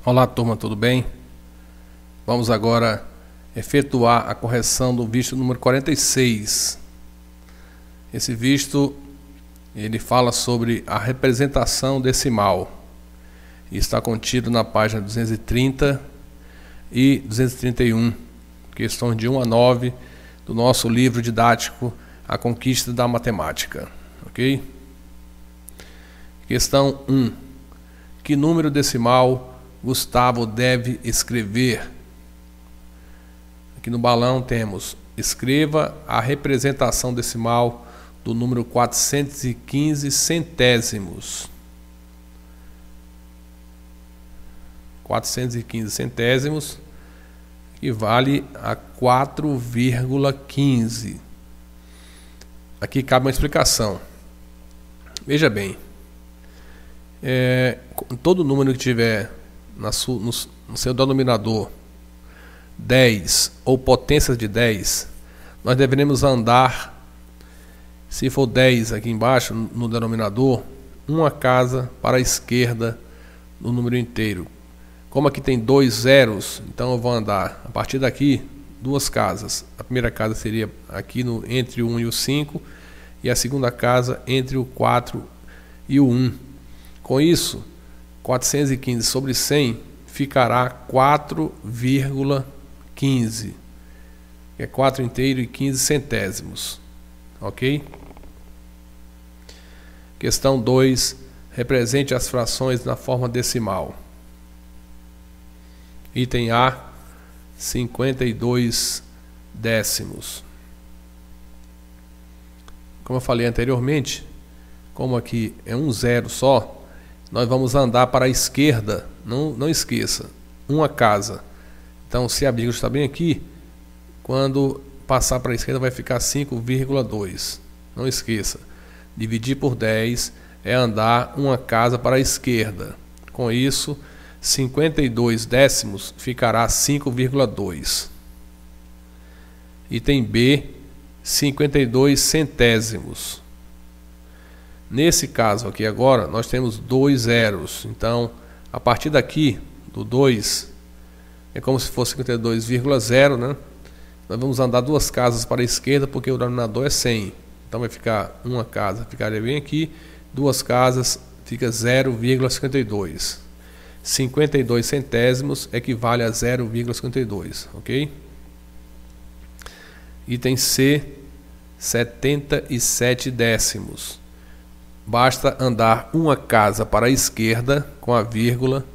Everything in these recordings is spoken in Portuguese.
Olá, turma, tudo bem? Vamos agora efetuar a correção do visto número 46. Esse visto, ele fala sobre a representação decimal e está contido na página 230 e 231, questões de 1 a 9 do nosso livro didático A Conquista da Matemática, ok? Questão 1. Que número decimal Gustavo deve escrever? Aqui no balão temos: escreva a representação decimal do número 415 centésimos. 415 centésimos equivale a 4,15. Aqui cabe uma explicação. Veja bem, todo número que tiver no seu denominador 10 ou potências de 10, nós deveremos andar, se for 10 aqui embaixo no denominador, uma casa para a esquerda do número inteiro. Como aqui tem 2 zeros, então eu vou andar a partir daqui 2 casas. A primeira casa seria aqui entre o 1 e o 5, e a segunda casa entre o 4 e o 1. Com isso, 415 sobre 100 ficará 4,15, que é 4 inteiro e 15 centésimos, ok? Questão 2. Represente as frações na forma decimal. Item A, 52 décimos. Como eu falei anteriormente, como aqui é um zero só, nós vamos andar para a esquerda, não esqueça, uma casa. Então, se a vírgula está bem aqui, quando passar para a esquerda vai ficar 5,2. Não esqueça, dividir por 10 é andar uma casa para a esquerda. Com isso, 52 décimos ficará 5,2. Item B, 52 centésimos. Nesse caso aqui agora, nós temos 2 zeros. Então, a partir daqui, do 2, é como se fosse 52,0, né? Nós vamos andar 2 casas para a esquerda, porque o denominador é 100. Então, vai ficar uma casa, ficaria bem aqui. 2 casas, fica 0,52. 52 centésimos equivale a 0,52, ok? Item C, 77 décimos. Basta andar uma casa para a esquerda com a vírgula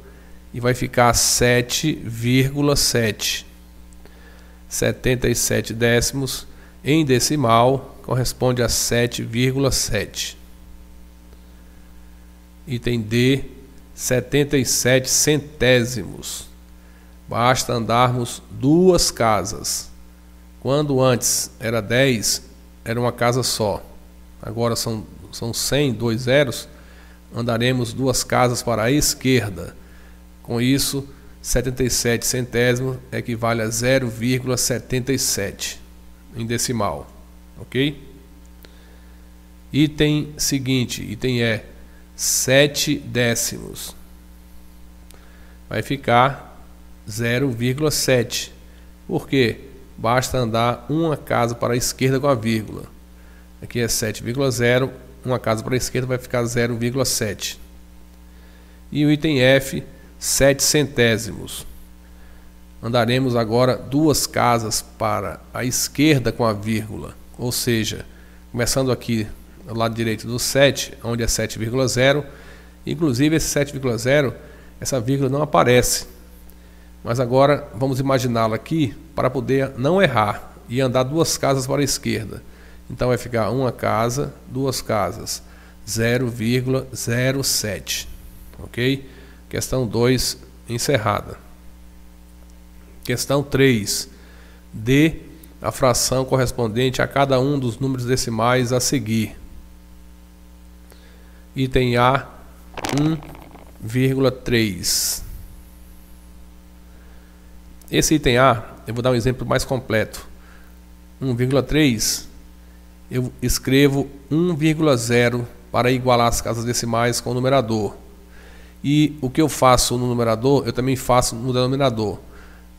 e vai ficar 7,7. 77 décimos em decimal corresponde a 7,7. Item D, 77 centésimos. Basta andarmos 2 casas. Quando antes era 10, era uma casa só. Agora são 100, 2 zeros, andaremos 2 casas para a esquerda. Com isso, 77 centésimos equivale a 0,77 em decimal, ok? Item seguinte, item E, 7 décimos. Vai ficar 0,7. Por quê? Basta andar uma casa para a esquerda com a vírgula. Aqui é 7,0. Uma casa para a esquerda vai ficar 0,7. E o item F, 7 centésimos. Andaremos agora 2 casas para a esquerda com a vírgula. Ou seja, começando aqui do lado direito do 7, onde é 7,0. Inclusive esse 7,0, essa vírgula não aparece. Mas agora vamos imaginá-la aqui para poder não errar e andar 2 casas para a esquerda. Então vai ficar uma casa, 2 casas, 0,07, ok? Questão 2 encerrada. Questão 3. Dê a fração correspondente a cada um dos números decimais a seguir. Item A, 1,3. Esse item A, eu vou dar um exemplo mais completo. 1,3, eu escrevo 1,0 para igualar as casas decimais com o numerador. E o que eu faço no numerador, eu também faço no denominador.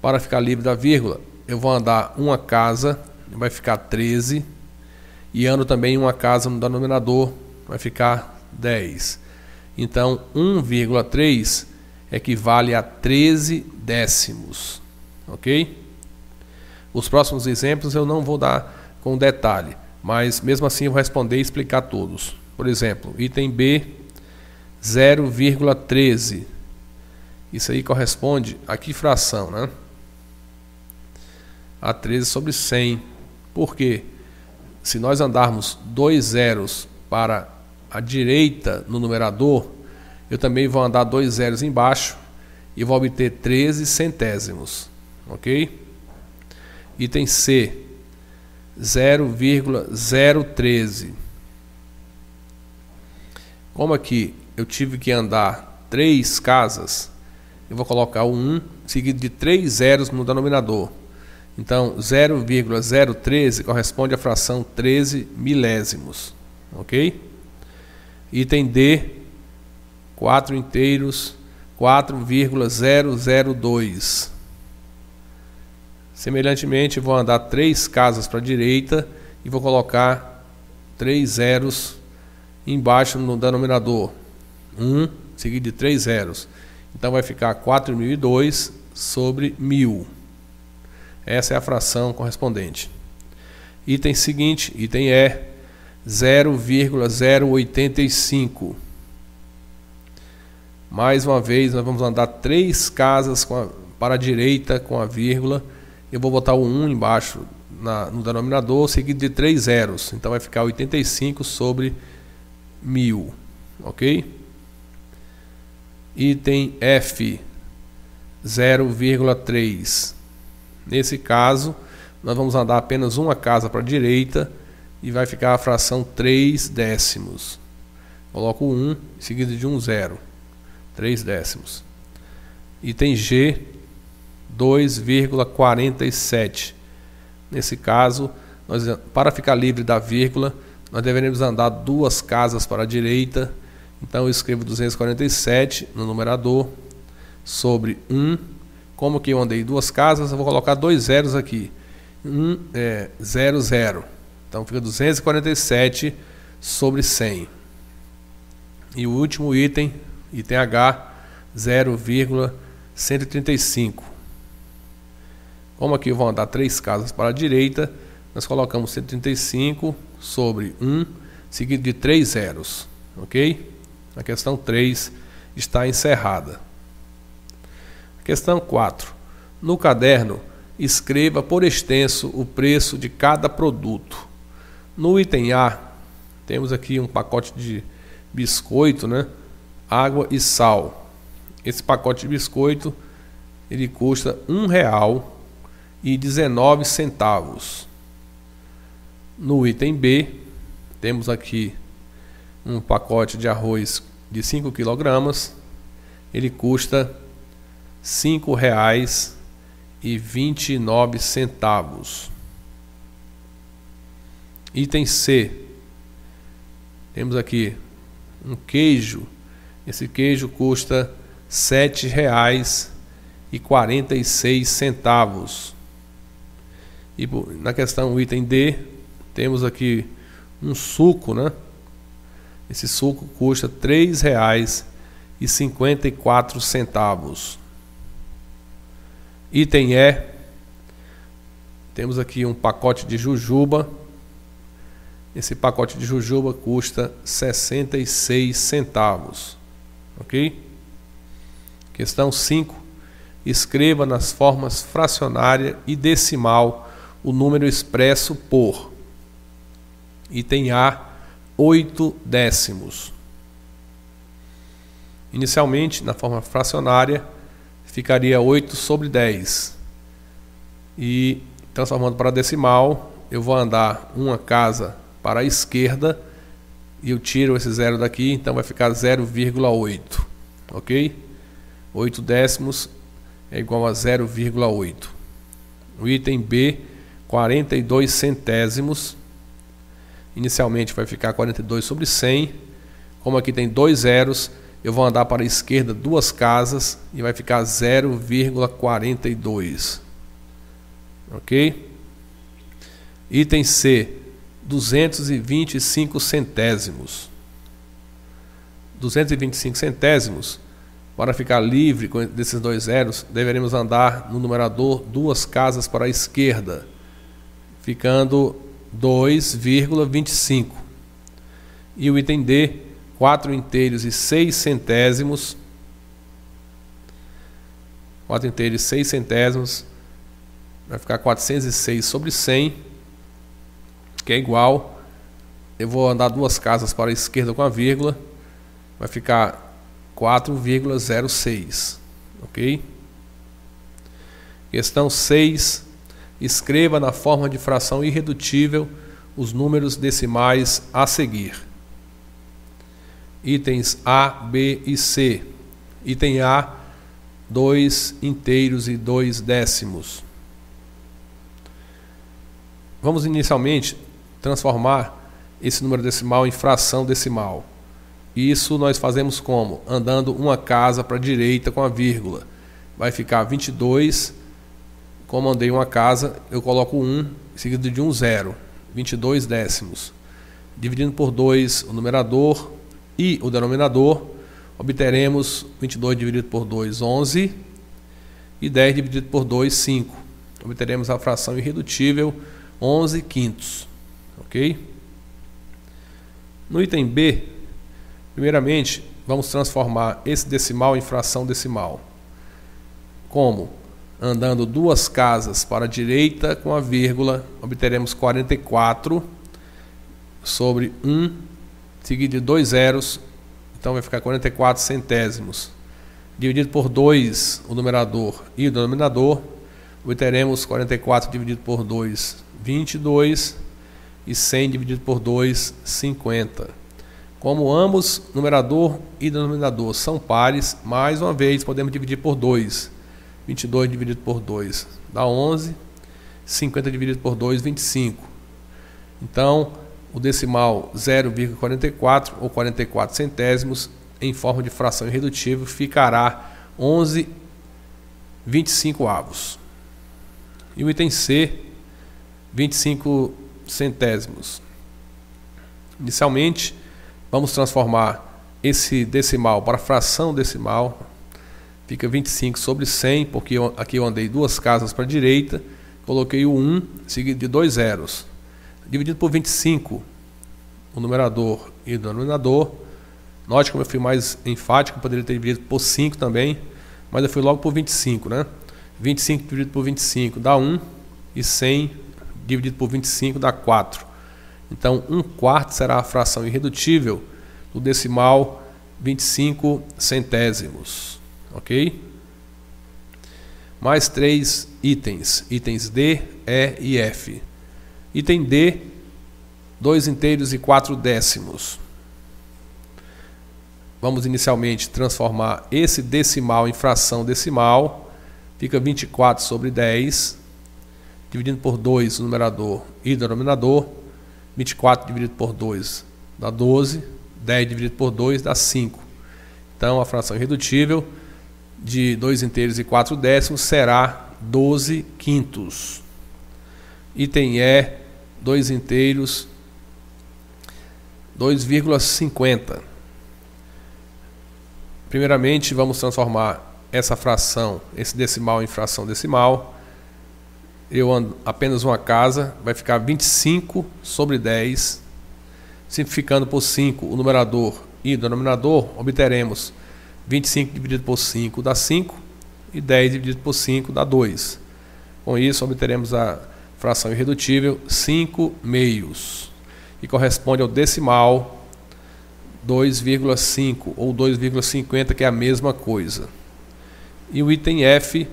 Para ficar livre da vírgula, eu vou andar uma casa, vai ficar 13. E ando também uma casa no denominador, vai ficar 10. Então, 1,3 equivale a 13 décimos. Ok? Os próximos exemplos eu não vou dar com detalhe, mas mesmo assim eu vou responder e explicar todos. Por exemplo, item B, 0,13. Isso aí corresponde a que fração, né? A 13 sobre 100. Por quê? Se nós andarmos 2 zeros para a direita no numerador, eu também vou andar 2 zeros embaixo e vou obter 13 centésimos. Ok? Item C, 0,013. Como aqui eu tive que andar 3 casas, eu vou colocar o 1 seguido de 3 zeros no denominador. Então, 0,013 corresponde à fração 13 milésimos. Ok? Item D, 4 inteiros, 4,002. Semelhantemente, vou andar 3 casas para a direita e vou colocar 3 zeros embaixo no denominador. 1 seguido de 3 zeros. Então vai ficar 4.002 sobre 1.000. Essa é a fração correspondente. Item seguinte, item E, 0,085. Mais uma vez, nós vamos andar 3 casas para a direita com a vírgula. Eu vou botar o 1 embaixo no denominador, seguido de 3 zeros. Então vai ficar 85 sobre 1.000. Ok? Item F, 0,3. Nesse caso, nós vamos andar apenas uma casa para a direita e vai ficar a fração 3 décimos. Coloco o 1 seguido de um zero. 3 décimos. Item G, 2,47. Nesse caso, para ficar livre da vírgula, nós deveremos andar 2 casas para a direita. Então eu escrevo 247 no numerador sobre 1. Como que eu andei 2 casas, eu vou colocar 2 zeros aqui. 0, 0. Então fica 247 sobre 100. E o último item, item H, 0,135. Como aqui eu vou andar 3 casas para a direita, nós colocamos 135 sobre 1, seguido de 3 zeros. Ok? A questão 3 está encerrada. Questão 4. No caderno, escreva por extenso o preço de cada produto. No item A, temos aqui um pacote de biscoito, né? Água e sal. Esse pacote de biscoito, ele custa R$1,19. No item B, temos aqui um pacote de arroz de 5 kg. Ele custa R$5,29. Item C, temos aqui um queijo. Esse queijo custa R$7,46. E na questão item D, temos aqui um suco, né? Esse suco custa R$3,54. Item E, temos aqui um pacote de jujuba. Esse pacote de jujuba custa 66 centavos. Ok? Questão 5. Escreva nas formas fracionária e decimal o número expresso por. Item A, 8 décimos. Inicialmente, na forma fracionária, ficaria 8 sobre 10. E transformando para decimal, eu vou andar uma casa para a esquerda e eu tiro esse zero daqui, então vai ficar 0,8. Ok? 8 décimos é igual a 0,8. O item B, 42 centésimos. Inicialmente vai ficar 42 sobre 100. Como aqui tem 2 zeros, eu vou andar para a esquerda 2 casas e vai ficar 0,42. Ok? Item C, 225 centésimos. 225 centésimos, para ficar livre desses 2 zeros, deveremos andar no numerador 2 casas para a esquerda, ficando 2,25. E o item D, 4 inteiros e 6 centésimos. 4 inteiros e 6 centésimos, vai ficar 406 sobre 100, que é igual. Eu vou andar 2 casas para a esquerda com a vírgula, vai ficar 4,06, ok? Questão 6. Escreva na forma de fração irredutível os números decimais a seguir. Itens A, B e C. Item A, 2 inteiros e 2 décimos. Vamos inicialmente transformar esse número decimal em fração decimal. Isso nós fazemos como? Andando uma casa para a direita com a vírgula. Vai ficar 22. Como andei uma casa, eu coloco 1 seguido de um 0. 22 décimos. Dividindo por 2 o numerador e o denominador, obteremos 22 dividido por 2, 11. E 10 dividido por 2, 5. Obteremos a fração irredutível 11 quintos. Ok? No item B, primeiramente, vamos transformar esse decimal em fração decimal. Como? Andando 2 casas para a direita com a vírgula, obteremos 44 sobre 1, seguido de 2 zeros, então vai ficar 44 centésimos. Dividido por 2 o numerador e o denominador, obteremos 44 dividido por 2, 22, e 100 dividido por 2, 50. Como ambos, numerador e denominador, são pares, mais uma vez podemos dividir por 2. 22 dividido por 2 dá 11. 50 dividido por 2, 25. Então, o decimal 0,44 ou 44 centésimos, em forma de fração irredutível, ficará 11/25. E o item C, 25 centésimos. Inicialmente, vamos transformar esse decimal para fração decimal. Fica 25 sobre 100, porque aqui eu andei 2 casas para a direita, coloquei o 1 seguido de 2 zeros. Dividido por 25, o numerador e o denominador. Note como eu fui mais enfático, poderia ter dividido por 5 também, mas eu fui logo por 25, né? 25 dividido por 25 dá 1, e 100 dividido por 25 dá 4. Então, 1/4 será a fração irredutível do decimal 25 centésimos. Ok? Mais 3 itens. Itens D, E e F. Item D, 2 inteiros e 4 décimos. Vamos inicialmente transformar esse decimal em fração decimal. Fica 24 sobre 10. Dividindo por 2 o numerador e o denominador. 24 dividido por 2 dá 12. 10 dividido por 2 dá 5. Então, a fração irredutível de 2 inteiros e 4 décimos será 12 quintos. Item E, 2 inteiros, 2,50. Primeiramente, vamos transformar essa fração, esse decimal em fração decimal. Eu ando apenas uma casa, vai ficar 25 sobre 10. Simplificando por 5 o numerador e o denominador, obteremos 25 dividido por 5 dá 5, e 10 dividido por 5 dá 2. Com isso, obteremos a fração irredutível 5 meios, que corresponde ao decimal 2,5 ou 2,50, que é a mesma coisa. E o item F,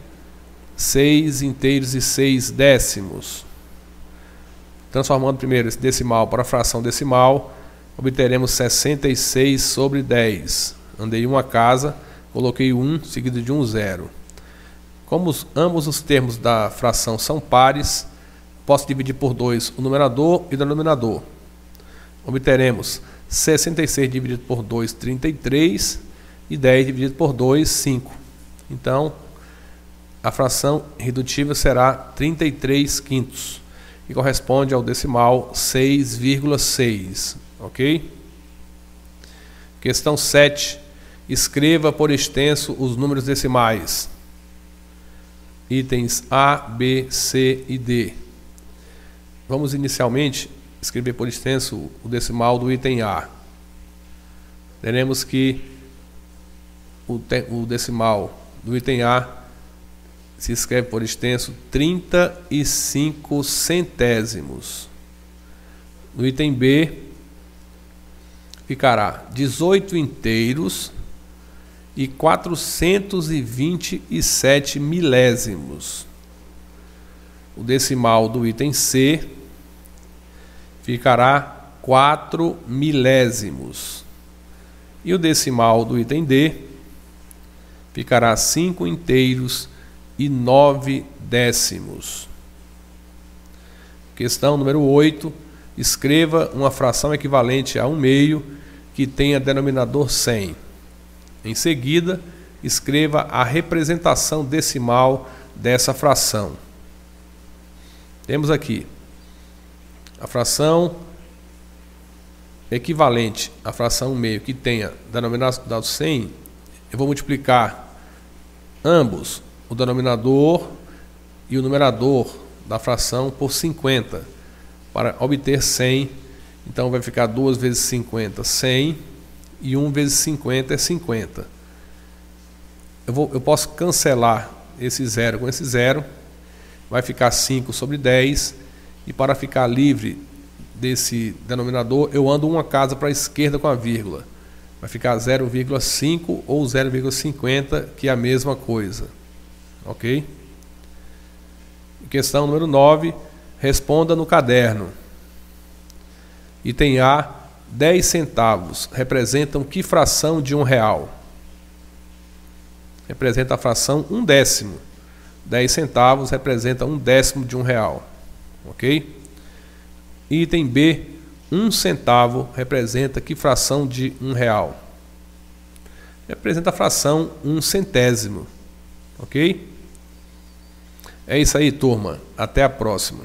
6 inteiros e 6 décimos. Transformando primeiro esse decimal para a fração decimal, obteremos 66 sobre 10. Andei uma casa, coloquei 1 seguido de um 0. Como ambos os termos da fração são pares, posso dividir por 2 o numerador e o denominador. Obteremos 66 dividido por 2, 33, E 10 dividido por 2, 5. Então, a fração irredutível será 33 quintos, que corresponde ao decimal 6,6. Ok? Questão 7. Escreva por extenso os números decimais. Itens A, B, C e D. Vamos inicialmente escrever por extenso o decimal do item A. Teremos que o decimal do item A se escreve por extenso 35 centésimos. No item B ficará 18 inteiros e 427 milésimos. O decimal do item C ficará 4 milésimos. E o decimal do item D ficará 5 inteiros e 9 décimos. Questão número 8. Escreva uma fração equivalente a 1/2 que tenha denominador 100. Em seguida, escreva a representação decimal dessa fração. Temos aqui a fração equivalente à fração 1/2 que tenha denominador 100. Eu vou multiplicar ambos, o denominador e o numerador da fração, por 50 para obter 100. Então vai ficar 2 vezes 50, 100, e 1 vezes 50 é 50. Eu posso cancelar esse zero com esse zero, vai ficar 5 sobre 10, e para ficar livre desse denominador, eu ando uma casa para a esquerda com a vírgula. Vai ficar 0,5 ou 0,50, que é a mesma coisa. Ok? Questão número 9. Responda no caderno. Item A. 10 centavos representam que fração de R$1? Representa a fração 1/10. 10 centavos representa 1/10 de R$1. Ok? Item B. 1 centavo representa que fração de R$1? Representa a fração 1 centésimo. Ok? É isso aí, turma. Até a próxima.